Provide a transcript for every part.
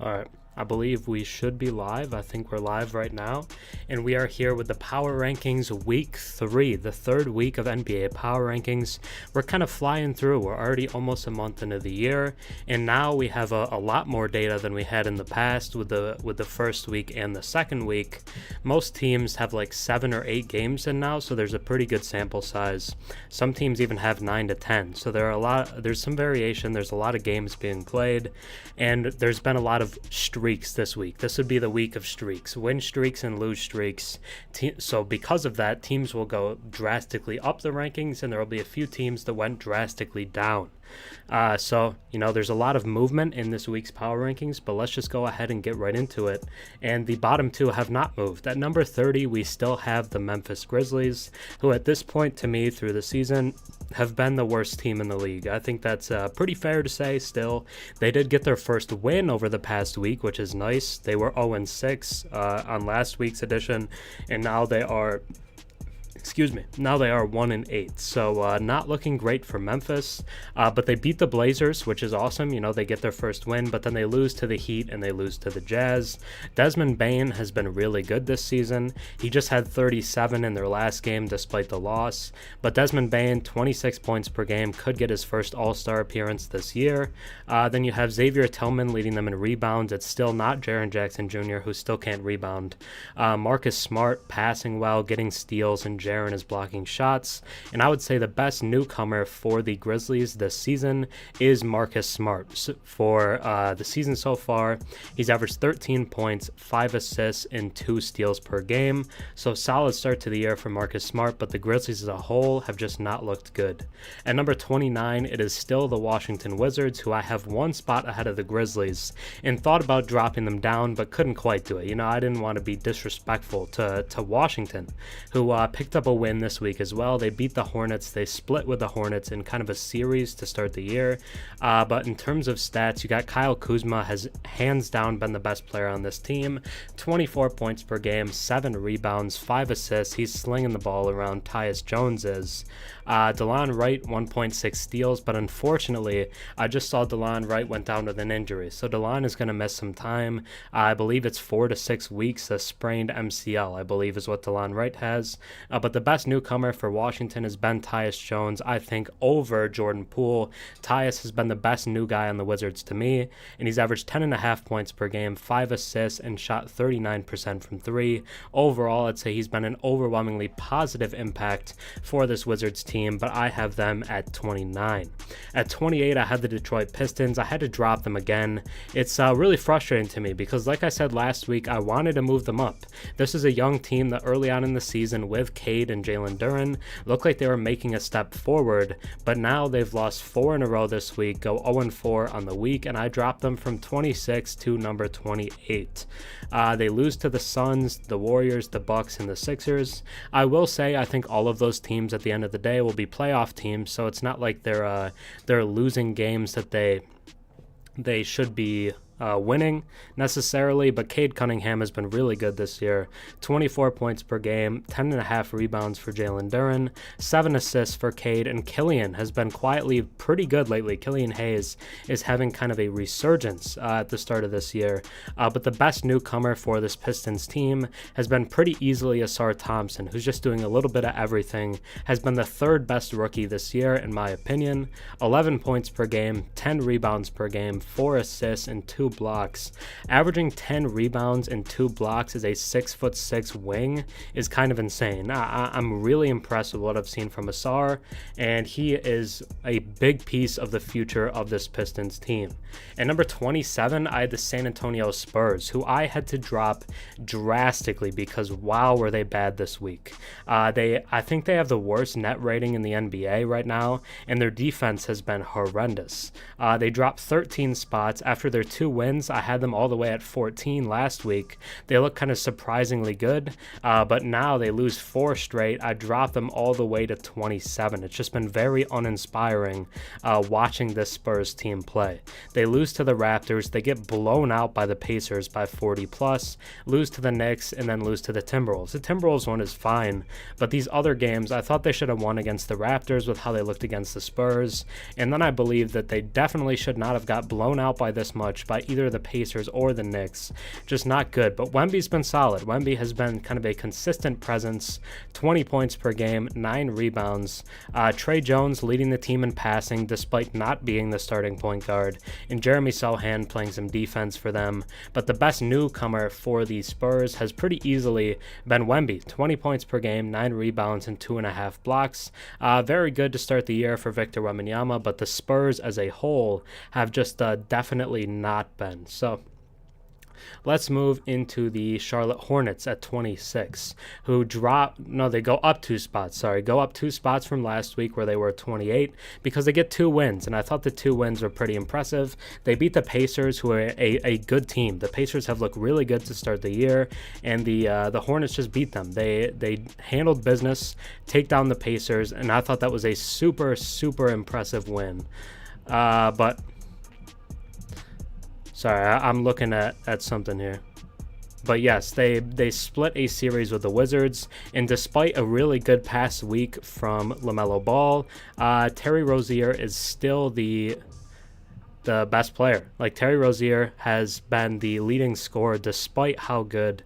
All right. I believe we should be live. I think we're live right now. And we are here with the Power Rankings Week 3, the third week of NBA Power Rankings. We're kind of flying through. We're already almost a month into the year. And now we have a lot more data than we had in the past with the first week and the second week. Most teams have like 7 or 8 games in now, so there's a pretty good sample size. Some teams even have 9 to 10. So there's some variation. There's a lot of games being played. And there's been a lot of streaks this week. This would be the week of streaks, win streaks and lose streaks. So because of that, teams will go drastically up the rankings, and there will be a few teams that went drastically down. So there's a lot of movement in this week's power rankings, but let's just go ahead and get right into it. And the bottom two have not moved. At number 30, we still have the Memphis Grizzlies, who at this point, to me, through the season, have been the worst team in the league. I think that's pretty fair to say still. They did get their first win over the past week, which is nice. They were 0-6 on last week's edition, and now they are 1-8, so not looking great for Memphis, but they beat the Blazers, which is awesome. They get their first win, but then they lose to the Heat and they lose to the Jazz. Desmond Bane has been really good this season. He just had 37 in their last game despite the loss, but Desmond Bane, 26 points per game, could get his first All-Star appearance this year. Then you have Xavier Tillman leading them in rebounds. It's still not Jaren Jackson Jr., who still can't rebound. Marcus Smart passing well, getting steals, and Jaren is blocking shots. And I would say the best newcomer for the Grizzlies this season is Marcus Smart. For the season so far, he's averaged 13 points, 5 assists, and 2 steals per game. So solid start to the year for Marcus Smart, but the Grizzlies as a whole have just not looked good. At number 29, it is still the Washington Wizards, who I have one spot ahead of the Grizzlies, and thought about dropping them down, but couldn't quite do it. I didn't want to be disrespectful to Washington, who picked up a win this week as well. They beat the Hornets. They split with the Hornets in kind of a series to start the year. But in terms of stats, you got Kyle Kuzma has hands down been the best player on this team. 24 points per game, 7 rebounds, 5 assists. He's slinging the ball around. Tyus Jones is. DeLon Wright, 1.6 steals, but unfortunately, I just saw DeLon Wright went down with an injury. So DeLon is going to miss some time. I believe it's 4 to 6 weeks, a sprained MCL, I believe is what DeLon Wright has. But the best newcomer for Washington has been Tyus Jones, I think, over Jordan Poole. Tyus has been the best new guy on the Wizards to me, and he's averaged 10.5 points per game, 5 assists, and shot 39% from 3. Overall, I'd say he's been an overwhelmingly positive impact for this Wizards team, but I have them at 29. At 28, I had the Detroit Pistons. I had to drop them again. It's really frustrating to me because, like I said last week, I wanted to move them up. This is a young team that early on in the season with Cade and Jalen Duren looked like they were making a step forward, but now they've lost 4 in a row this week, go 0-4 on the week, and I dropped them from 26 to number 28. They lose to the Suns, the Warriors, the Bucks, and the Sixers. I will say I think all of those teams at the end of the day will be playoff teams, so it's not like they're losing games that they should be winning necessarily, but Cade Cunningham has been really good this year. 24 points per game, 10.5 rebounds for Jalen Duren, 7 assists for Cade, and Killian has been quietly pretty good lately. Killian Hayes is having kind of a resurgence at the start of this year, but the best newcomer for this Pistons team has been pretty easily Asar Thompson, who's just doing a little bit of everything, has been the third best rookie this year in my opinion. 11 points per game, 10 rebounds per game, 4 assists, and 2 blocks. Averaging 10 rebounds and 2 blocks as a 6'6" wing is kind of insane. I'm really impressed with what I've seen from Asar, and he is a big piece of the future of this Pistons team. At number 27, I had the San Antonio Spurs, who I had to drop drastically because wow, were they bad this week. I think they have the worst net rating in the NBA right now, and their defense has been horrendous. They dropped 13 spots after their 2 wins. I had them all the way at 14 last week. They look kind of surprisingly good, but now they lose 4 straight. I dropped them all the way to 27. It's just been very uninspiring watching this Spurs team play. They lose to the Raptors. They get blown out by the Pacers by 40 plus, lose to the Knicks, and then lose to the Timberwolves. The Timberwolves one is fine, but these other games, I thought they should have won against the Raptors with how they looked against the Spurs, and then I believe that they definitely should not have got blown out by this much by either the Pacers or the Knicks. Just not good. But Wemby's been solid. Wemby has been kind of a consistent presence, 20 points per game, 9 rebounds. Trey Jones leading the team in passing despite not being the starting point guard, and Jeremy Sohan playing some defense for them. But the best newcomer for the Spurs has pretty easily been Wemby, 20 points per game, 9 rebounds, and 2.5 blocks. Very good to start the year for Victor Wembanyama, but the Spurs as a whole have just definitely not been. So let's move into the Charlotte Hornets at 26, who they go up 2 spots. Go up 2 spots from last week where they were 28 because they get 2 wins, and I thought the 2 wins were pretty impressive. They beat the Pacers, who are a good team. The Pacers have looked really good to start the year, and the Hornets just beat them. They handled business, take down the Pacers, and I thought that was a super, super impressive win. But sorry, I'm looking at something here. But yes, they split a series with the Wizards, and despite a really good past week from LaMelo Ball, Terry Rozier is still the best player. Like, Terry Rozier has been the leading scorer despite how good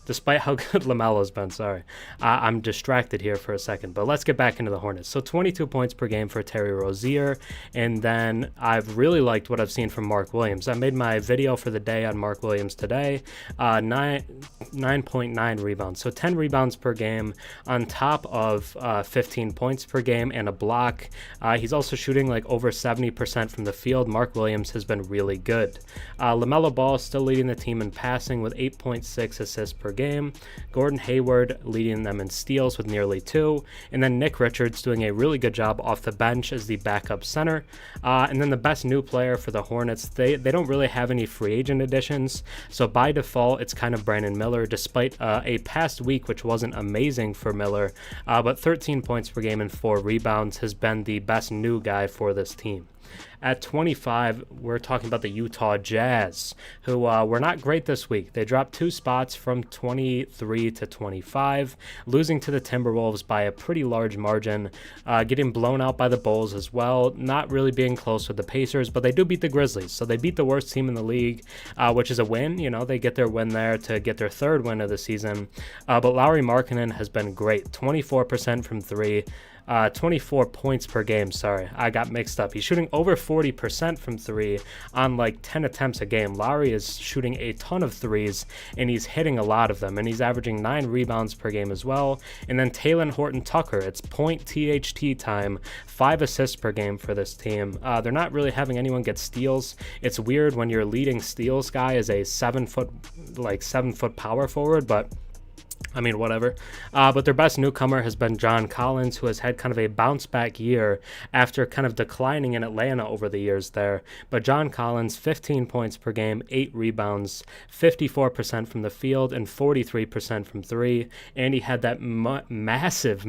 LaMelo's been. I'm distracted here for a second, but let's get back into the Hornets. So 22 points per game for Terry Rozier, and then I've really liked what I've seen from Mark Williams. I made my video for the day on Mark Williams today. 9.9 rebounds, so 10 rebounds per game on top of 15 points per game and a block. He's also shooting like over 70% from the field. Mark Williams has been really good. LaMelo Ball is still leading the team in passing with 8.6 assists per game. Gordon Hayward leading them in steals with nearly 2, and then Nick Richards doing a really good job off the bench as the backup center. And then the best new player for the Hornets, they don't really have any free agent additions, so by default it's kind of Brandon Miller, despite a past week which wasn't amazing for Miller, but 13 points per game and 4 rebounds has been the best new guy for this team. At 25, we're talking about the Utah Jazz, who were not great this week. They dropped 2 spots from 23 to 25, losing to the Timberwolves by a pretty large margin, getting blown out by the Bulls as well, not really being close with the Pacers, but they do beat the Grizzlies. So they beat the worst team in the league, which is a win. They get their win there to get their 3rd win of the season. But Lauri Markkanen has been great, 24% from 3. 24 points per game. I got mixed up. He's shooting over 40% from 3 on like 10 attempts a game. Lowry is shooting a ton of 3s, and he's hitting a lot of them, and he's averaging 9 rebounds per game as well. And then Talen Horton-Tucker, it's point THT time, 5 assists per game for this team. They're not really having anyone get steals. It's weird when your leading steals guy is a 7 foot power forward, but I mean, whatever. But their best newcomer has been John Collins, who has had kind of a bounce-back year after kind of declining in Atlanta over the years there. But John Collins, 15 points per game, 8 rebounds, 54% from the field, and 43% from 3. And he had that massive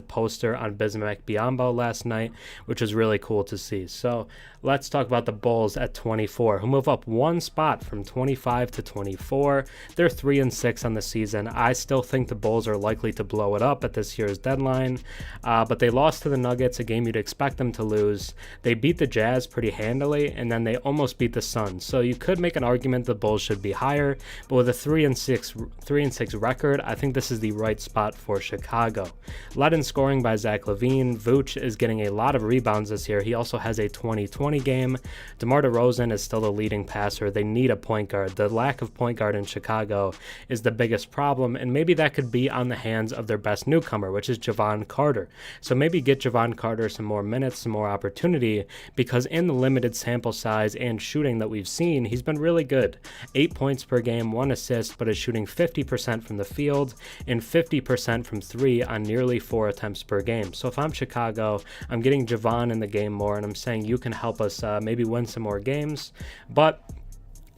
poster on Bismack Biyombo last night, which was really cool to see. So let's talk about the Bulls at 24, who move up 1 spot from 25 to 24. They're 3-6 on the season. I still think the Bulls are likely to blow it up at this year's deadline, but they lost to the Nuggets, a game you'd expect them to lose. They beat the Jazz pretty handily, and then they almost beat the Suns. So you could make an argument the Bulls should be higher, but with a 3-6 record, I think this is the right spot for Chicago. Led in scoring by Zach LaVine, Vooch is getting a lot of rebounds this year. He also has a 20-20 game. DeMar DeRozan is still the leading passer. They need a point guard. The lack of point guard in Chicago is the biggest problem, and maybe that could be on the hands of their best newcomer, which is Javon Carter. So maybe get Javon Carter some more minutes, some more opportunity, because in the limited sample size and shooting that we've seen, he's been really good. 8 points per game, 1 assist, but is shooting 50% from the field and 50% from 3 on nearly 4 attempts per game. So if I'm Chicago, I'm getting Javon in the game more, and I'm saying you can help us maybe win some more games. But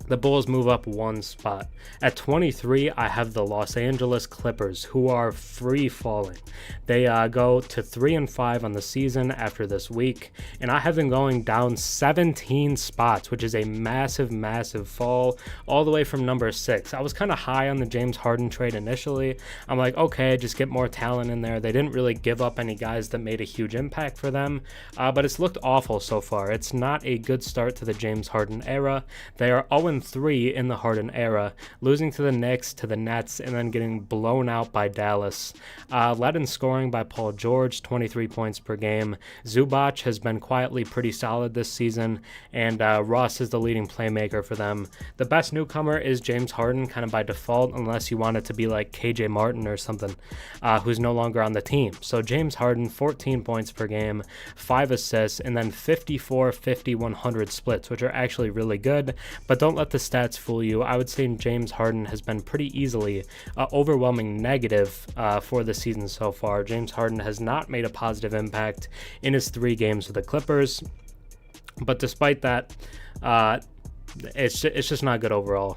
The Bulls move up one spot. At 23, I have the Los Angeles Clippers, who are free falling. They go to 3-5 on the season after this week, and I have them going down 17 spots, which is a massive, massive fall, all the way from number 6. I was kind of high on the James Harden trade initially. I'm like, okay, just get more talent in there. They didn't really give up any guys that made a huge impact for them, but it's looked awful so far. It's not a good start to the James Harden era. They are 0-3 in the Harden era, losing to the Knicks, to the Nets, and then getting blown out by Dallas. Led in scoring by Paul George, 23 points per game. Zubac has been quietly pretty solid this season, and Russ is the leading playmaker for them. The best newcomer is James Harden, kind of by default, unless you want it to be like KJ Martin or something, who's no longer on the team. So James Harden, 14 points per game, 5 assists, and then 54, 50, 100 splits, which are actually really good, but don't let the stats fool you. I would say James Harden has been pretty easily overwhelming negative for the season so far. James Harden has not made a positive impact in his 3 games with the Clippers, but despite that, it's just not good overall.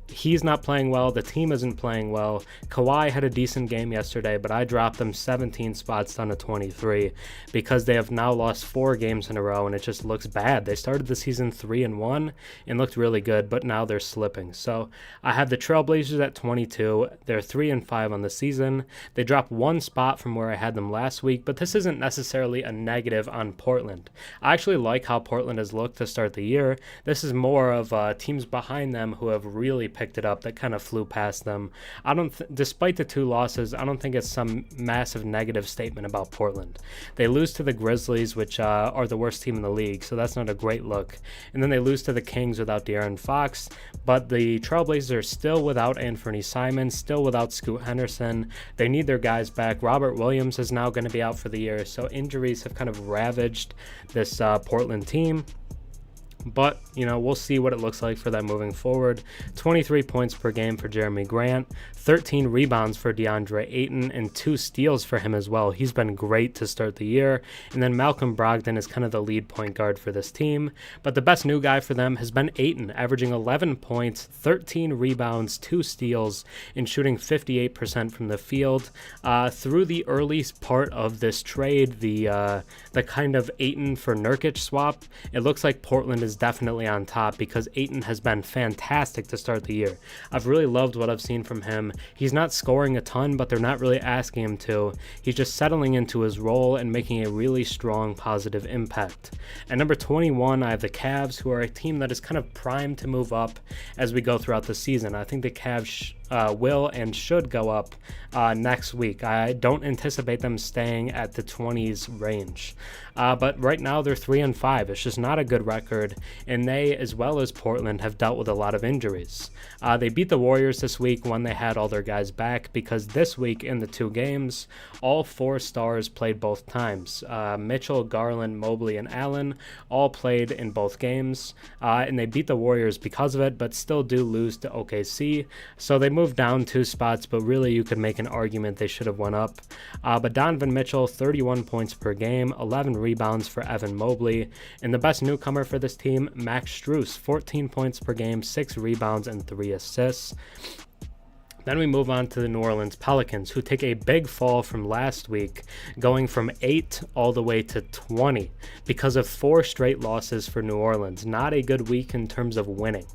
He's not playing well. The team isn't playing well. Kawhi had a decent game yesterday, but I dropped them 17 spots down to 23 because they have now lost 4 games in a row, and it just looks bad. They started the season 3-1 and looked really good, but now they're slipping. So I have the Trailblazers at 22. They're 3-5 on the season. They dropped 1 spot from where I had them last week, but this isn't necessarily a negative on Portland. I actually like how Portland has looked to start the year. This is more of teams behind them who have really picked it up that kind of flew past them. Despite the 2 losses, I don't think it's some massive negative statement about Portland. They lose to the Grizzlies, which are the worst team in the league, so that's not a great look. And then they lose to the Kings without De'Aaron Fox, but the Trailblazers are still without Anthony Simons, still without Scoot Henderson. They need their guys back. Robert Williams is now going to be out for the year, so injuries have kind of ravaged this Portland team. But, we'll see what it looks like for them moving forward. 23 points per game for Jeremy Grant, 13 rebounds for DeAndre Ayton, and 2 steals for him as well. He's been great to start the year. And then Malcolm Brogdon is kind of the lead point guard for this team. But the best new guy for them has been Ayton, averaging 11 points, 13 rebounds, 2 steals, and shooting 58% from the field. Through the early part of this trade, the kind of Ayton for Nurkic swap, it looks like Portland is definitely on top because Ayton has been fantastic to start the year. I've really loved what I've seen from him. He's not scoring a ton, but they're not really asking him to. He's just settling into his role and making a really strong positive impact. At number 21, I have the Cavs, who are a team that is kind of primed to move up as we go throughout the season. I think the Cavs will and should go up next week. I don't anticipate them staying at the 20s range. But right now they're 3-5. It's just not a good record, and they, as well as Portland, have dealt with a lot of injuries. They beat the Warriors this week when they had all their guys back, because this week in the 2 games, all 4 stars played both times. Mitchell, Garland, Mobley, and Allen all played in both games, and they beat the Warriors because of it, but still do lose to OKC. So they moved down 2 spots, but really you could make an argument they should have went up. But Donovan Mitchell, 31 points per game, 11 rebounds for Evan Mobley, and the best newcomer for this team, Max Strus, 14 points per game, 6 rebounds, and 3 assists. Then we move on to the New Orleans Pelicans, who take a big fall from last week, going from 8 all the way to 20 because of 4 straight losses for New Orleans. Not a good week in terms of winning.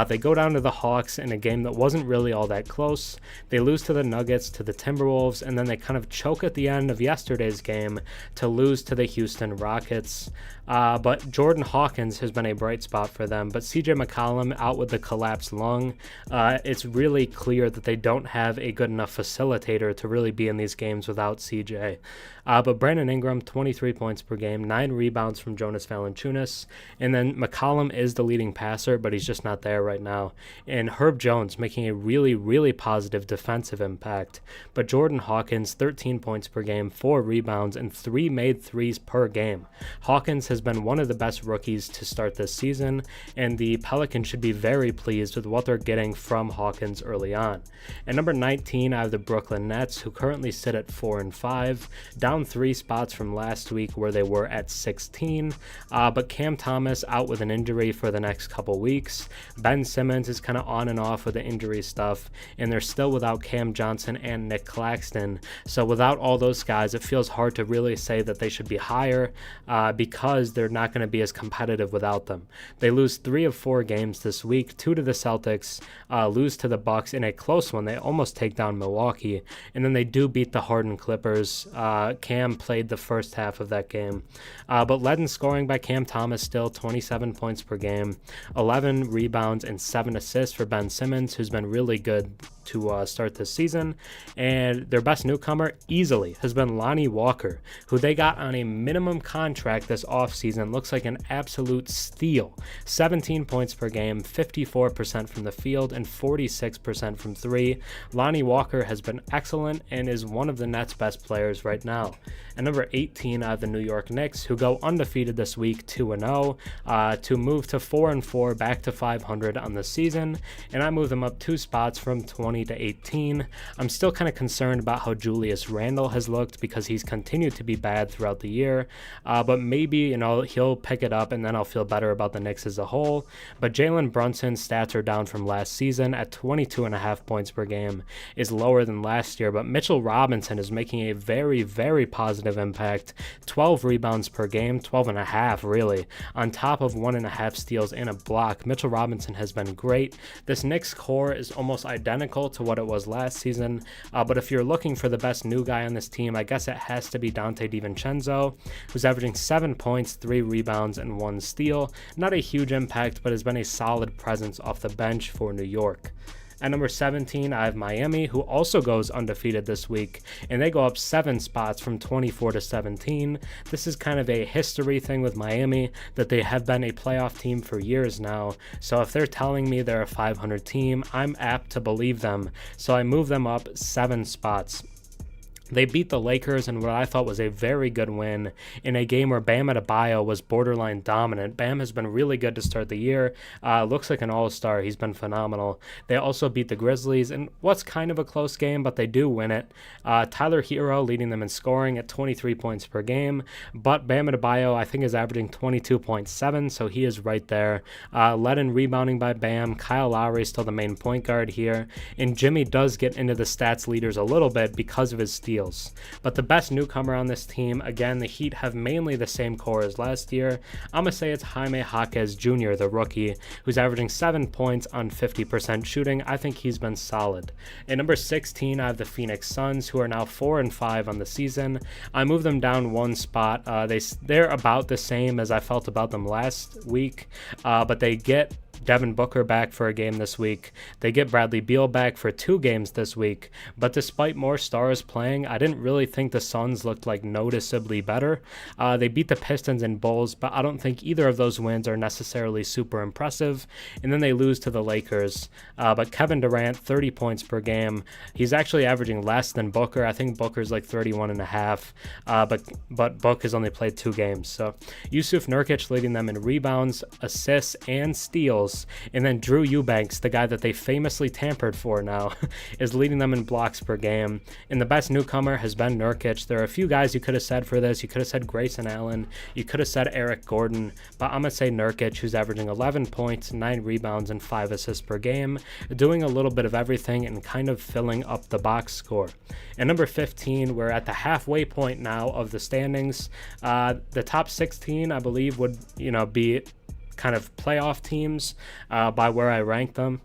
They go down to the Hawks in a game that wasn't really all that close. They lose to the Nuggets, to the Timberwolves, and then they kind of choke at the end of yesterday's game to lose to the Houston Rockets. But Jordan Hawkins has been a bright spot for them, but CJ McCollum out with the collapsed lung. It's really clear that they don't have a good enough facilitator to really be in these games without CJ. But Brandon Ingram, 23 points per game, 9 rebounds from Jonas Valanciunas, and then McCollum is the leading passer, but he's just not there right now. And Herb Jones making a really, really positive defensive impact. But Jordan Hawkins, 13 points per game, 4 rebounds, and 3 made threes per game. Hawkins has been one of the best rookies to start this season, and the Pelicans should be very pleased with what they're getting from Hawkins early on. At number 19, I have the Brooklyn Nets, who currently sit at 4-5, down 3 spots from last week where they were at 16. But Cam Thomas out with an injury for the next couple weeks. Ben Simmons is kind of on and off with the injury stuff, and they're still without Cam Johnson and Nick Claxton. So without all those guys, it feels hard to really say that they should be higher because they're not going to be as competitive without them. They lose 3 of 4 games this week, 2 to the Celtics, lose to the Bucks in a close one. They almost take down Milwaukee, and then they do beat the Harden Clippers. Cam played the first half of that game, but led in scoring by Cam Thomas, still 27 points per game, 11 rebounds and 7 assists for Ben Simmons, who's been really good to start this season. And their best newcomer easily has been Lonnie Walker, who they got on a minimum contract this offseason. Looks like an absolute steal. 17 points per game, 54% from the field, and 46% from 3. Lonnie Walker has been excellent and is one of the Nets' best players right now. At number 18, I have the New York Knicks, who go undefeated this week, 2-0, to move to 4-4, back to 500 on the season, and I move them up 2 spots from 20 to 18. I'm still kind of concerned about how Julius Randle has looked because he's continued to be bad throughout the year, but maybe, he'll pick it up and then I'll feel better about the Knicks as a whole. But Jalen Brunson's stats are down from last season at 22.5 points per game, is lower than last year, but Mitchell Robinson is making a very, very positive impact. 12 rebounds per game, 12.5 really, on top of 1.5 steals and a block. Mitchell Robinson has been great. This Knicks core is almost identical to what it was last season, but if you're looking for the best new guy on this team, I guess it has to be Dante DiVincenzo, who's averaging 7 points, 3 rebounds, and 1 steal. Not a huge impact, but has been a solid presence off the bench for New York. At number 17, I have Miami, who also goes undefeated this week, and they go up 7 spots from 24 to 17. This is kind of a history thing with Miami, that they have been a playoff team for years now. So if they're telling me they're a 500 team, I'm apt to believe them. So I move them up 7 spots. They beat the Lakers in what I thought was a very good win in a game where Bam Adebayo was borderline dominant. Bam has been really good to start the year. Looks like an all-star. He's been phenomenal. They also beat the Grizzlies in what's kind of a close game, but they do win it. Tyler Hero leading them in scoring at 23 points per game, but Bam Adebayo I think is averaging 22.7, so he is right there. Led in rebounding by Bam. Kyle Lowry is still the main point guard here, and Jimmy does get into the stats leaders a little bit because of his steals. But the best newcomer on this team, again, the Heat have mainly the same core as last year. I'm going to say it's Jaime Jaquez Jr., the rookie, who's averaging 7 points on 50% shooting. I think he's been solid. At number 16, I have the Phoenix Suns, who are now 4-5 on the season. I move them down 1 spot. They're about the same as I felt about them last week, but they get Devin Booker back for a game this week. They get Bradley Beal back for 2 games this week. But despite more stars playing, I didn't really think the Suns looked like noticeably better. They beat the Pistons and Bulls, but I don't think either of those wins are necessarily super impressive. And then they lose to the Lakers. But Kevin Durant, 30 points per game. He's actually averaging less than Booker. I think Booker's like 31.5. But Book has only played 2 games. So Yusuf Nurkic leading them in rebounds, assists, and steals. And then Drew Eubanks, the guy that they famously tampered for now, is leading them in blocks per game. And the best newcomer has been Nurkic. There are a few guys you could have said for this. You could have said Grayson Allen. You could have said Eric Gordon. But I'm going to say Nurkic, who's averaging 11 points, 9 rebounds, and 5 assists per game, doing a little bit of everything and kind of filling up the box score. At number 15, we're at the halfway point now of the standings. The top 16, I believe, would be kind of playoff teams by where I rank them.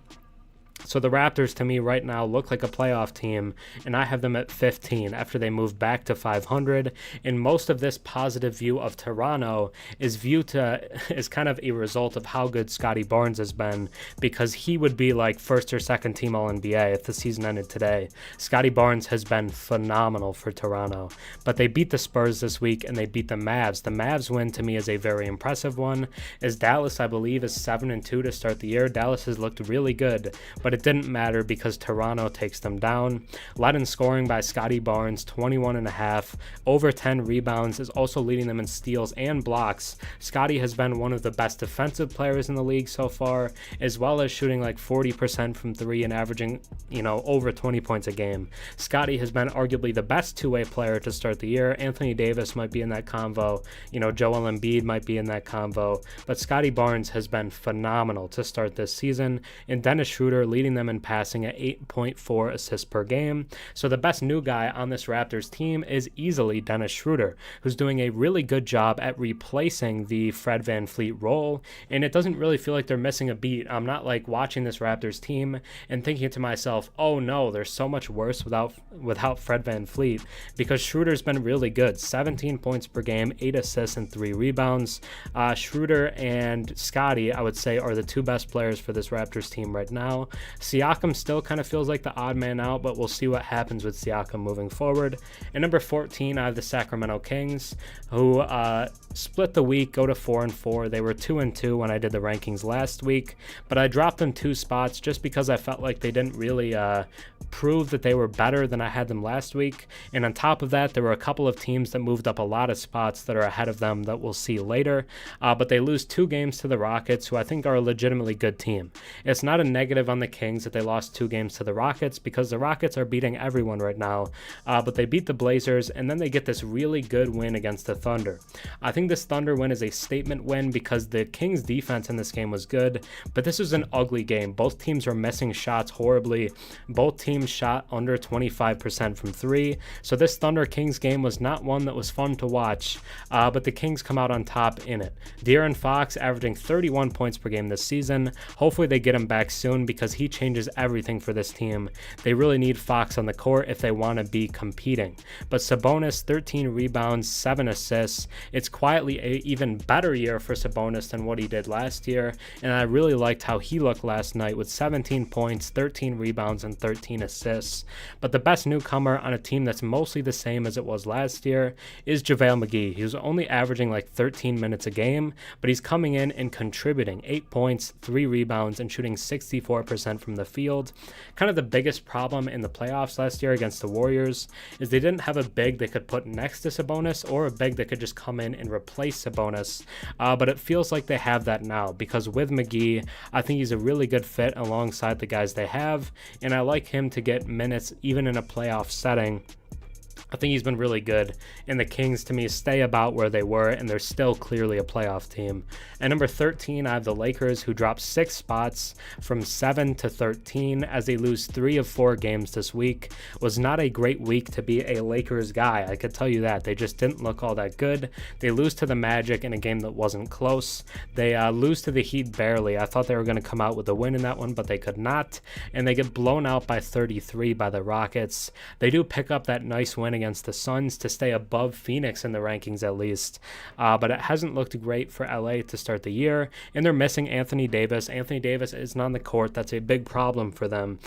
So the Raptors, to me, right now look like a playoff team, and I have them at 15 after they move back to 500. And most of this positive view of Toronto is kind of a result of how good Scotty Barnes has been, because he would be like first or second team All-NBA if the season ended today. Scotty Barnes has been phenomenal for Toronto. But they beat the Spurs this week, and they beat the Mavs. The Mavs win, to me, is a very impressive one, as Dallas, I believe, is 7-2 to start the year. Dallas has looked really good, but it it didn't matter because Toronto takes them down. Led in scoring by Scotty Barnes, 21.5. Over 10 rebounds, is also leading them in steals and blocks. Scotty has been one of the best defensive players in the league so far, as well as shooting like 40% from three and averaging, over 20 points a game. Scotty has been arguably the best two-way player to start the year. Anthony Davis might be in that convo. Joel Embiid might be in that convo. But Scotty Barnes has been phenomenal to start this season, and Dennis Schroeder leading them in passing at 8.4 assists per game. So the best new guy on this Raptors team is easily Dennis Schroeder, who's doing a really good job at replacing the Fred VanVleet role, and it doesn't really feel like they're missing a beat. I'm not like watching this Raptors team and thinking to myself, oh no, they're so much worse without Fred VanVleet, because Schroeder's been really good. 17 points per game, 8 assists and 3 rebounds. Schroeder and Scotty, I would say, are the two best players for this Raptors team right now. Siakam still kind of feels like the odd man out, but we'll see what happens with Siakam moving forward. And number 14, I have the Sacramento Kings, who split the week, go to 4-4. They were 2-2 when I did the rankings last week, but I dropped them 2 spots just because I felt like they didn't really prove that they were better than I had them last week. And on top of that, there were a couple of teams that moved up a lot of spots that are ahead of them that we'll see later. But they lose 2 games to the Rockets, who I think are a legitimately good team. It's not a negative on the Kings that they lost 2 games to the Rockets, because the Rockets are beating everyone right now. But they beat the Blazers, and then they get this really good win against the Thunder. I think this Thunder win is a statement win because the Kings defense in this game was good, but this was an ugly game. Both teams were missing shots horribly. Both teams shot under 25% from 3. So this Thunder Kings game was not one that was fun to watch, but the Kings come out on top in it. De'Aaron Fox averaging 31 points per game this season. Hopefully they get him back soon because he changes everything for this team. They really need Fox on the court if they want to be competing. But Sabonis, 13 rebounds, 7 assists. It's quietly an even better year for Sabonis than what he did last year, and I really liked how he looked last night with 17 points, 13 rebounds, and 13 assists. But the best newcomer on a team that's mostly the same as it was last year is JaVale McGee. He was only averaging like 13 minutes a game, but he's coming in and contributing 8 points, 3 rebounds, and shooting 64% from the field. Kind of the biggest problem in the playoffs last year against the Warriors is they didn't have a big they could put next to Sabonis or a big that could just come in and replace Sabonis, but it feels like they have that now, because with McGee, I think he's a really good fit alongside the guys they have, and I like him to get minutes even in a playoff setting. I think he's been really good, and the Kings, to me, stay about where they were, and they're still clearly a playoff team. At number 13, I have the Lakers, who dropped 6 spots from 7 to 13 as they lose 3 of 4 games this week. Was not a great week to be a Lakers guy, I could tell you that. They just didn't look all that good. They lose to the Magic in a game that wasn't close. They lose to the Heat barely. I thought they were going to come out with a win in that one, but they could not, and they get blown out by 33 by the Rockets. They do pick up that nice win against the Suns to stay above Phoenix in the rankings at least, but it hasn't looked great for LA to start the year, and they're missing Anthony Davis. Anthony Davis isn't on the court. That's a big problem for them.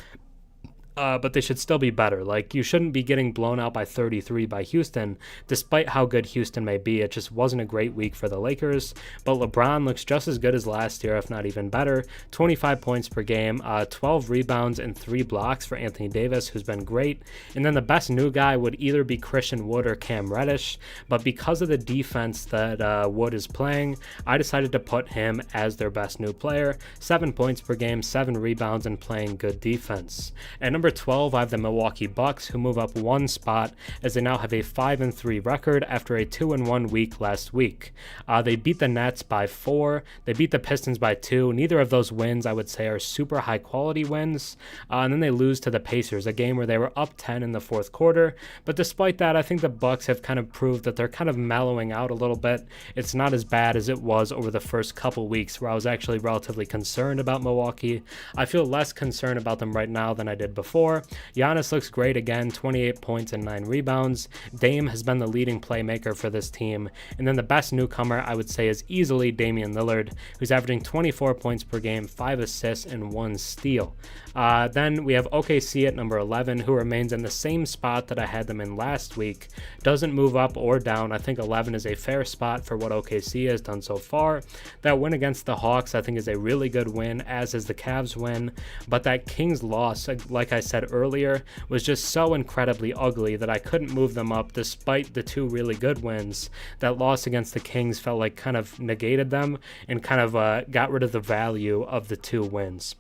But they should still be better. Like, you shouldn't be getting blown out by 33 by Houston, despite how good Houston may be. It just wasn't a great week for the Lakers, but LeBron looks just as good as last year, if not even better. 25 points per game, 12 rebounds and 3 blocks for Anthony Davis, who's been great. And then the best new guy would either be Christian Wood or Cam Reddish, but because of the defense that Wood is playing, I decided to put him as their best new player. 7 points per game, 7 rebounds, and playing good defense. And number 12, I have the Milwaukee Bucks, who move up 1 spot as they now have a 5-3 record after a 2-1 week last week. They beat the Nets by 4. They beat the Pistons by 2. Neither of those wins, I would say, are super high quality wins. And then they lose to the Pacers, a game where they were up 10 in the 4th quarter. But despite that, I think the Bucks have kind of proved that they're kind of mellowing out a little bit. It's not as bad as it was over the first couple weeks, where I was actually relatively concerned about Milwaukee. I feel less concerned about them right now than I did before. before. Giannis looks great again, 28 points and 9 rebounds. Dame has been the leading playmaker for this team. And then the best newcomer, I would say, is easily Damian Lillard, who's averaging 24 points per game, 5 assists, and 1 steal. Then we have OKC at number 11, who remains in the same spot that I had them in last week. Doesn't move up or down. I think 11 is a fair spot for what OKC has done so far. That win against the Hawks, I think, is a really good win, as is the Cavs win. But that Kings loss, like I said earlier, was just so incredibly ugly that I couldn't move them up despite the 2 really good wins. That loss against the Kings felt like kind of negated them and kind of got rid of the value of the 2 wins.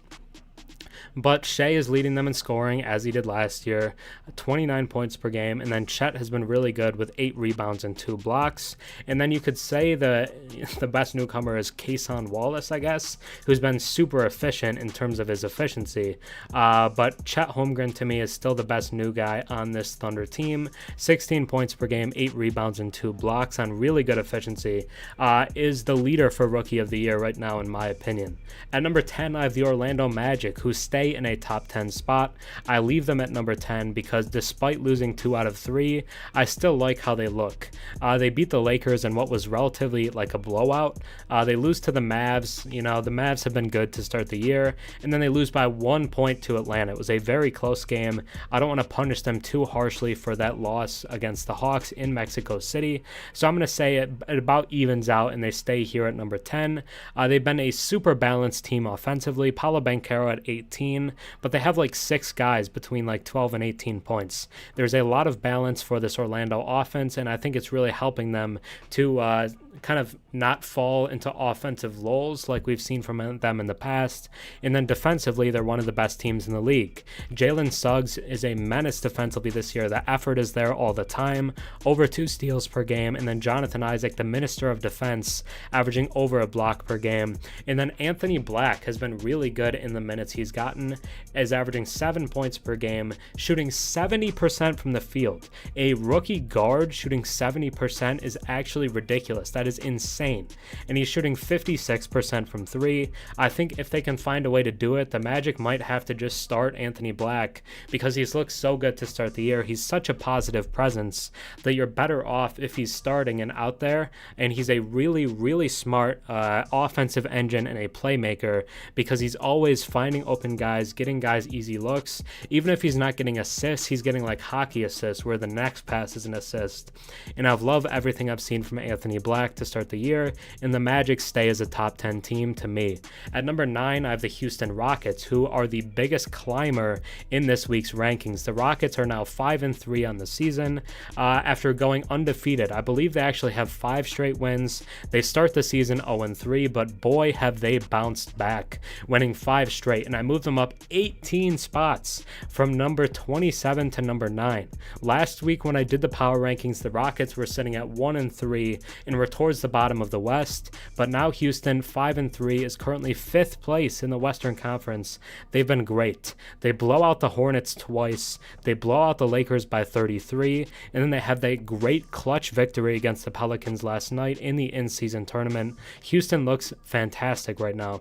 But Shea is leading them in scoring, as he did last year, 29 points per game. And then Chet has been really good with 8 rebounds and 2 blocks. And then you could say the best newcomer is Cason Wallace, I guess, who's been super efficient in terms of his efficiency. But Chet Holmgren, to me, is still the best new guy on this Thunder team. 16 points per game, 8 rebounds and 2 blocks on really good efficiency. Is the leader for Rookie of the Year right now, in my opinion. At number 10, I have the Orlando Magic, who stay in a top 10 spot. I leave them at number 10 because despite losing 2 out of 3, I still like how they look. They beat the Lakers in what was relatively like a blowout. They lose to the Mavs. You know, the Mavs have been good to start the year, and then they lose by 1 point to Atlanta. It was a very close game. I don't want to punish them too harshly for that loss against the Hawks in Mexico City, so I'm going to say it about evens out, and they stay here at number 10. They've been a super balanced team offensively. Paolo Banchero at 18, but they have like 6 guys between like 12 and 18 points. There's a lot of balance for this Orlando offense, and I think it's really helping them to kind of not fall into offensive lulls like we've seen from them in the past. And then defensively, they're one of the best teams in the league. Jalen Suggs is a menace defensively this year. The effort is there all the time, over 2 steals per game. And then Jonathan Isaac, the minister of defense, averaging over a block per game. And then Anthony Black has been really good in the minutes he's gotten, is averaging 7 points per game, shooting 70% from the field. A rookie guard shooting 70% is actually ridiculous. That is insane. And he's shooting 56% from 3. I think if they can find a way to do it, the Magic might have to just start Anthony Black because he's looked so good to start the year. He's such a positive presence that you're better off if he's starting and out there. And he's a really, really smart offensive engine and a playmaker because he's always finding open guys, getting guys easy looks. Even if he's not getting assists, he's getting like hockey assists where the next pass is an assist. And I've loved everything I've seen from Anthony Black to start the year, and the Magic stay as a top 10 team to me. At number 9, I have the Houston Rockets, who are the biggest climber in this week's rankings. The Rockets are now 5-3 on the season after going undefeated. I believe they actually have 5 straight wins. They start the season 0-3, but boy, have they bounced back, winning 5 straight, and I moved them up 18 spots from number 27 to number 9. Last week when I did the power rankings, the Rockets were sitting at 1-3 and were towards the bottom of the West, but now Houston, 5-3, is currently 5th place in the Western Conference. They've been great. They blow out the Hornets twice, they blow out the Lakers by 33, and then they have that great clutch victory against the Pelicans last night in the in-season tournament. Houston looks fantastic right now.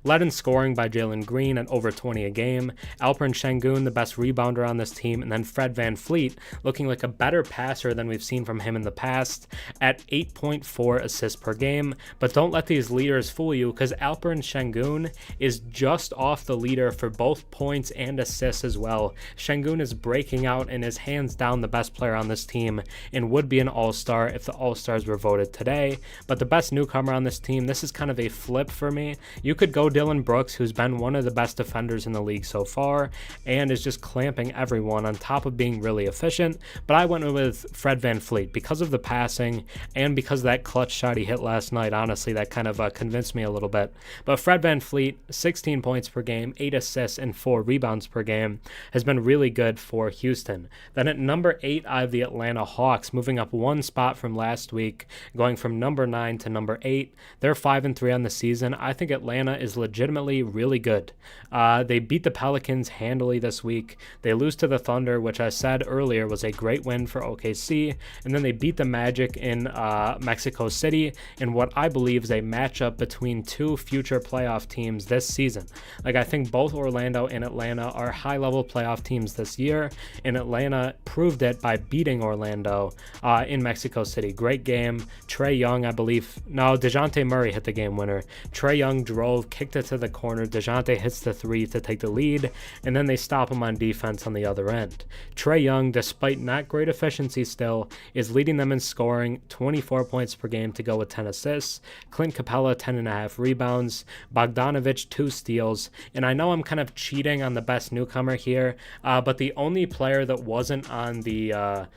Led in scoring by Jalen Green at over 20 a game, Alperen Sengun, the best rebounder on this team, and then Fred VanVleet looking like a better passer than we've seen from him in the past at 8.4 assists per game. But don't let these leaders fool you, because Alperen Sengun is just off the leader for both points and assists as well. Sengun is breaking out and is hands down the best player on this team and would be an all-star if the all-stars were voted today. But the best newcomer on this team, this is kind of a flip for me. You could go Dylan Brooks, who's been one of the best defenders in the league so far and is just clamping everyone on top of being really efficient, but I went with Fred VanVleet because of the passing and because of that clutch shot he hit last night. Honestly, that kind of convinced me a little bit. But Fred VanVleet, 16 points per game, 8 assists, and 4 rebounds per game, has been really good for Houston. Then at number 8, I have the Atlanta Hawks, moving up 1 spot from last week, going from number 9 to number 8. They're 5-3 on the season. I think Atlanta is legitimately really good. They beat the Pelicans handily this week. They lose to the Thunder, which I said earlier was a great win for OKC, and then they beat the Magic in Mexico City in what I believe is a matchup between two future playoff teams this season. Like, I think both Orlando and Atlanta are high-level playoff teams this year, and Atlanta proved it by beating Orlando in Mexico City. Great game. Trae Young, I believe, no, DeJounte Murray hit the game winner. Trae Young drove, kicked it to the corner. DeJounte hits the three to take the lead, and then they stop him on defense on the other end. Trae Young, despite not great efficiency still, is leading them in scoring, 24 points per game to go with 10 assists. Clint Capella, 10.5 rebounds. Bogdanovich, 2 steals. And I know I'm kind of cheating on the best newcomer here, but the only player that wasn't on the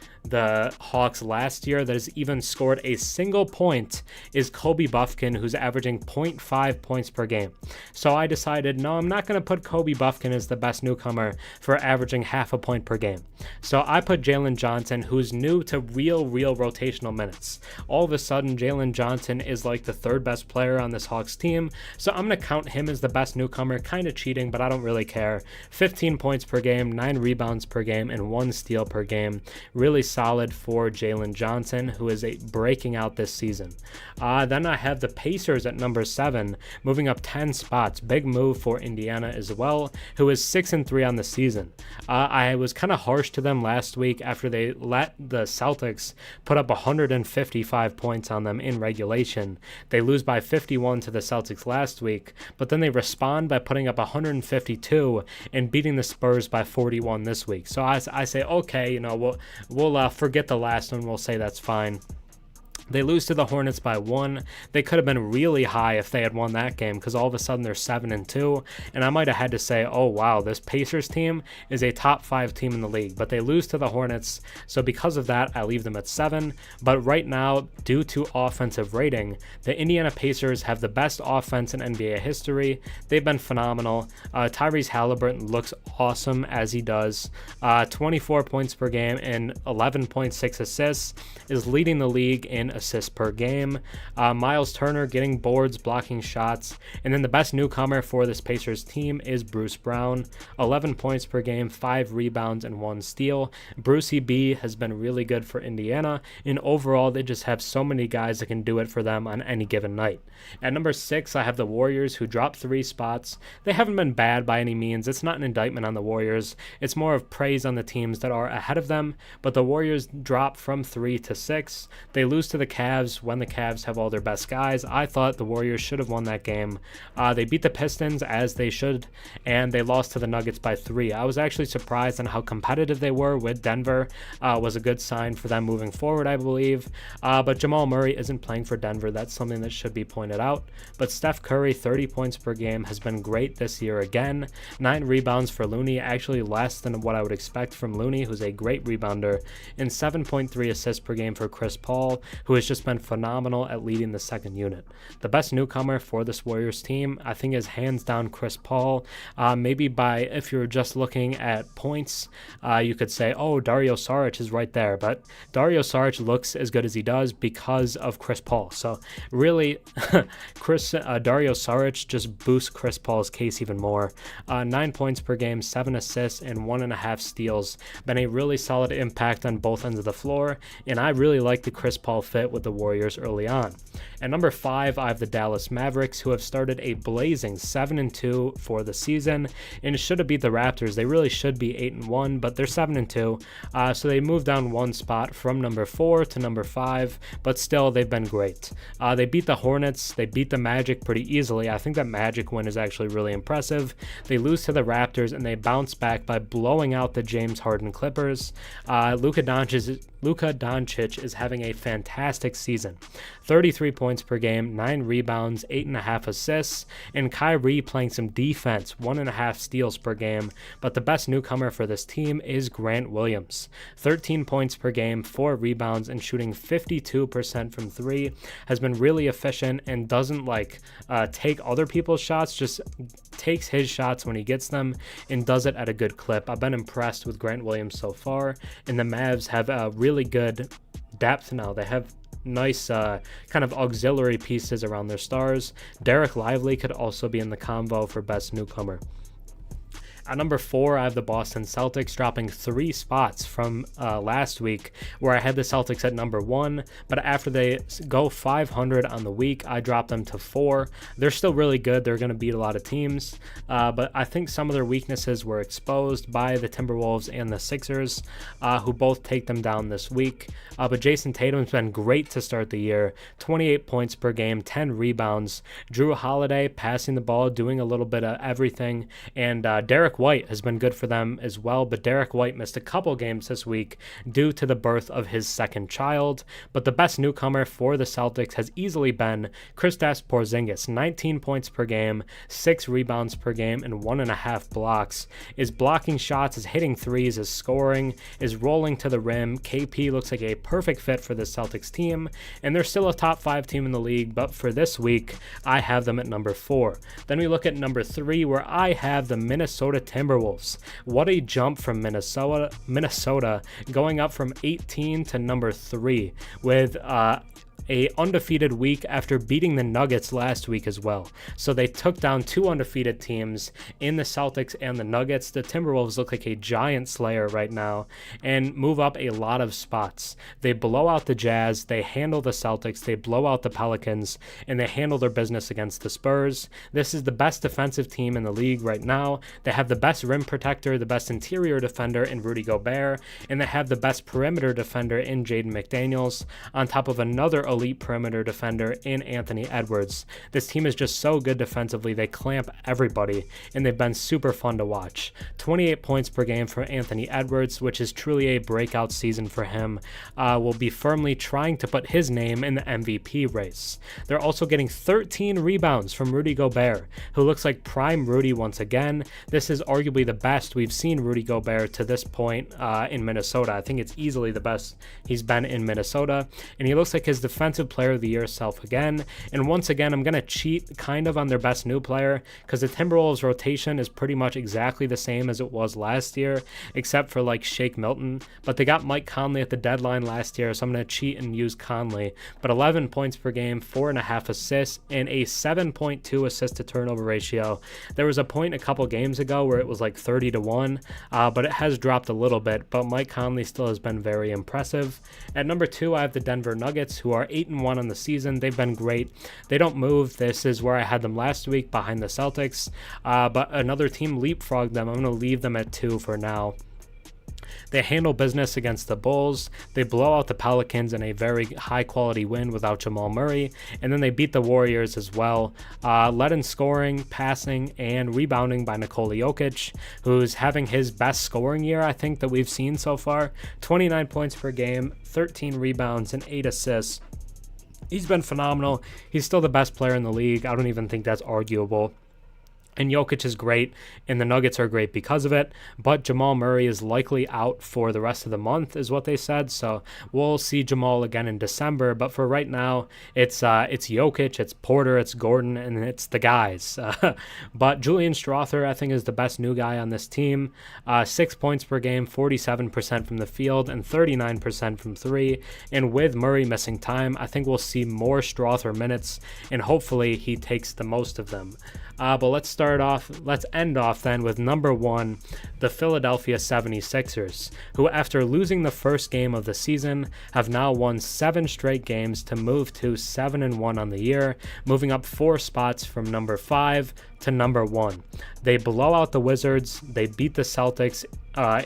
Hawks last year that has even scored a single point is Kobe Buffkin, who's averaging 0.5 points per game. So I decided, no, I'm not going to put Kobe Buffkin as the best newcomer for averaging half a point per game. So I put Jalen Johnson, who's new to real rotational minutes. All of a sudden, Jalen Johnson is like the third best player on this Hawks team. So I'm going to count him as the best newcomer. Kind of cheating, but I don't really care. 15 points per game, 9 rebounds per game, and 1 steal per game. Really solid for Jalen Johnson, who is breaking out this season. Then I have the Pacers at number 7, moving up 10 spots. Big move for Indiana as well, who is 6-3 on the season. I was kind of harsh to them last week after they let the Celtics put up 155 points on them in regulation. They lose by 51 to the Celtics last week, but then they respond by putting up 152 and beating the Spurs by 41 this week. So I say, okay, we'll forget the last one. We'll say that's fine. They lose to the Hornets by 1. They could have been really high if they had won that game, because all of a sudden they're 7-2, and I might have had to say, oh wow, this Pacers team is a top 5 team in the league, but they lose to the Hornets, so because of that, I leave them at 7. But right now, due to offensive rating, the Indiana Pacers have the best offense in NBA history. They've been phenomenal. Tyrese Halliburton looks awesome as he does. 24 points per game and 11.6 assists, is leading the league in assists per game. Miles Turner getting boards, blocking shots. And then the best newcomer for this Pacers team is Bruce Brown. 11 points per game, 5 rebounds, and 1 steal. Brucey B has been really good for Indiana. And overall, they just have so many guys that can do it for them on any given night. At number 6, I have the Warriors, who dropped 3 spots. They haven't been bad by any means. It's not an indictment on the Warriors. It's more of praise on the teams that are ahead of them. But the Warriors drop from 3 to 6. They lose to the Cavs when the Cavs have all their best guys. I thought the Warriors should have won that game. They beat the Pistons as they should, and they lost to the Nuggets by 3. I was actually surprised on how competitive they were with Denver. Was a good sign for them moving forward, I believe. But Jamal Murray isn't playing for Denver. That's something that should be pointed out. But Steph Curry, 30 points per game, has been great this year again. 9 rebounds for Looney, actually less than what I would expect from Looney, who's a great rebounder, and 7.3 assists per game for Chris Paul, who has just been phenomenal at leading the second unit. The best newcomer for this Warriors team, I think, is hands down Chris Paul. Maybe if you're just looking at points, you could say, oh, Dario Saric is right there, but Dario Saric looks as good as he does because of Chris Paul. So really, Dario Saric just boosts Chris Paul's case even more. 9 points per game, 7 assists, and 1.5 steals. Been a really solid impact on both ends of the floor, and I really like the Chris Paul fit with the Warriors early on. At number 5, I have the Dallas Mavericks, who have started a blazing 7-2 for the season, and should have beat the Raptors. They really should be 8-1, but they're 7-2, so they moved down 1 spot from number 4 to number 5, but still, they've been great. They beat the Hornets, they beat the Magic pretty easily. I think that Magic win is actually really impressive. They lose to the Raptors, and they bounce back by blowing out the James Harden Clippers. Luka Doncic is having a fantastic season. 33 points per game, 9 rebounds, 8.5 assists, and Kyrie playing some defense, 1.5 steals per game. But the best newcomer for this team is Grant Williams. 13 points per game, 4 rebounds, and shooting 52% from 3. Has been really efficient and doesn't take other people's shots, just takes his shots when he gets them and does it at a good clip. I've been impressed with Grant Williams so far, and the Mavs have a really good depth now. They have nice kind of auxiliary pieces around their stars. Derek Lively could also be in the convo for best newcomer. At number 4, I have the Boston Celtics, dropping 3 spots from last week, where I had the Celtics at number 1, but after they go 500 on the week, I dropped them to 4. They're still really good. They're going to beat a lot of teams, but I think some of their weaknesses were exposed by the Timberwolves and the Sixers, who both take them down this week. But Jason Tatum's been great to start the year, 28 points per game, 10 rebounds. Drew Holiday passing the ball, doing a little bit of everything, and Derek White has been good for them as well, but Derek White missed a couple games this week due to the birth of his second child. But the best newcomer for the Celtics has easily been Kristaps Porzingis, 19 points per game, 6 rebounds per game, and 1.5 blocks. Is blocking shots, is hitting threes, is scoring, is rolling to the rim. KP looks like a perfect fit for the Celtics team, and they're still a top 5 team in the league, but for this week, I have them at number 4. Then we look at number 3, where I have the Minnesota Timberwolves. What a jump from Minnesota going up from 18 to number 3 with a undefeated week after beating the Nuggets last week as well. So they took down 2 undefeated teams in the Celtics and the Nuggets. The Timberwolves look like a giant slayer right now and move up a lot of spots. They blow out the Jazz, they handle the Celtics, they blow out the Pelicans, and they handle their business against the Spurs. This is the best defensive team in the league right now. They have the best rim protector, the best interior defender in Rudy Gobert, and they have the best perimeter defender in Jaden McDaniels, on top of another elite perimeter defender in Anthony Edwards. This team is just so good defensively. They clamp everybody, and they've been super fun to watch. 28 points per game for Anthony Edwards, which is truly a breakout season for him, will be firmly trying to put his name in the MVP race. They're also getting 13 rebounds from Rudy Gobert, who looks like prime Rudy once again. This is arguably the best we've seen Rudy Gobert to this point in Minnesota. I think it's easily the best he's been in Minnesota, and he looks like his defensive player of the year self again. And once again, I'm going to cheat kind of on their best new player, because the Timberwolves rotation is pretty much exactly the same as it was last year, except for like Shake Milton. But they got Mike Conley at the deadline last year, so I'm going to cheat and use Conley. But 11 points per game, 4.5 assists, and a 7.2 assist to turnover ratio. There was a point a couple games ago where it was like 30-1, but it has dropped a little bit. But Mike Conley still has been very impressive. At number 2, I have the Denver Nuggets, who are 8-1 on the season. They've been great. They don't move. This is where I had them last week, behind the Celtics, but another team leapfrogged them. I'm going to leave them at 2 for now. They handle business against the Bulls. They blow out the Pelicans in a very high-quality win without Jamal Murray. And then they beat the Warriors as well. Led in scoring, passing, and rebounding by Nikola Jokic, who's having his best scoring year, I think, that we've seen so far. 29 points per game, 13 rebounds, and 8 assists. He's been phenomenal. He's still the best player in the league. I don't even think that's arguable. And Jokic is great, and the Nuggets are great because of it. But Jamal Murray is likely out for the rest of the month, is what they said. So we'll see Jamal again in December. But for right now, it's Jokic, it's Porter, it's Gordon, and it's the guys. But Julian Strawther, I think, is the best new guy on this team. 6 points per game, 47% from the field, and 39% from 3. And with Murray missing time, I think we'll see more Strawther minutes, and hopefully he takes the most of them. But let's end off then with number 1, the Philadelphia 76ers, who after losing the first game of the season have now won 7 straight games to move to 7-1 on the year, moving up 4 spots from number 5 to number 1. They blow out the Wizards, they beat the Celtics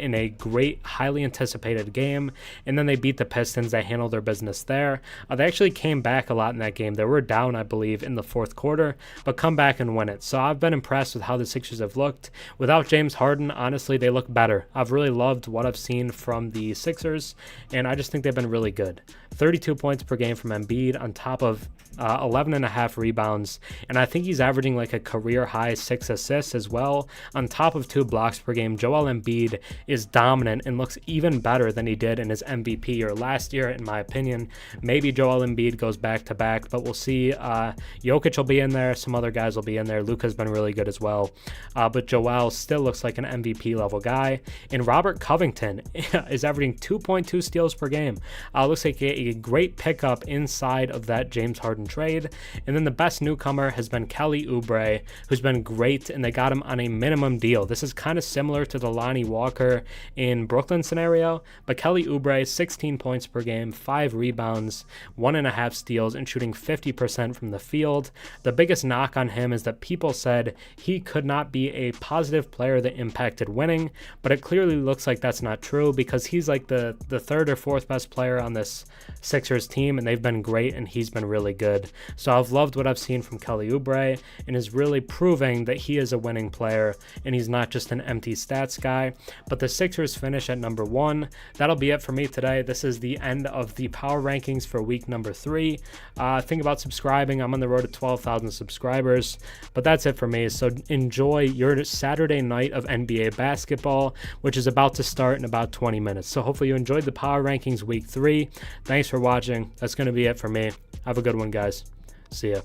in a great, highly anticipated game, and then they beat the Pistons. They handled their business there. They actually came back a lot in that game. They were down, I believe, in the fourth quarter, but come back and win it. So I've been impressed with how the Sixers have looked. Without James Harden, honestly, they look better. I've really loved what I've seen from the Sixers, and I just think they've been really good. 32 points per game from Embiid on top of 11.5 rebounds, and I think he's averaging like a career-high 6 assists as well, on top of 2 blocks per game. Joel Embiid is dominant and looks even better than he did in his MVP year last year, in my opinion. Maybe Joel Embiid goes back-to-back, but we'll see. Jokic will be in there. Some other guys will be in there. Luka's been really good as well, but Joel still looks like an MVP-level guy. And Robert Covington is averaging 2.2 steals per game. Looks like a a great pickup inside of that James Harden trade. And then the best newcomer has been Kelly Oubre, who's been great, and they got him on a minimum deal. This is kind of similar to the Lonnie Walker in Brooklyn scenario, but Kelly Oubre, 16 points per game, 5 rebounds, 1.5 steals, and shooting 50% from the field. The biggest knock on him is that people said he could not be a positive player that impacted winning, but it clearly looks like that's not true because he's like the third or fourth best player on this Sixers team, and they've been great, and he's been really good. So I've loved what I've seen from Kelly Oubre, and is really proving that he is a winning player, and he's not just an empty stats guy. But the Sixers finish at number 1. That'll be it for me today. This is the end of the power rankings for week number 3. Think about subscribing. I'm on the road to 12,000 subscribers, but that's it for me. So enjoy your Saturday night of NBA basketball, which is about to start in about 20 minutes. So hopefully you enjoyed the power rankings week 3. Thanks for watching. That's going to be it for me. Have a good one, guys. See ya.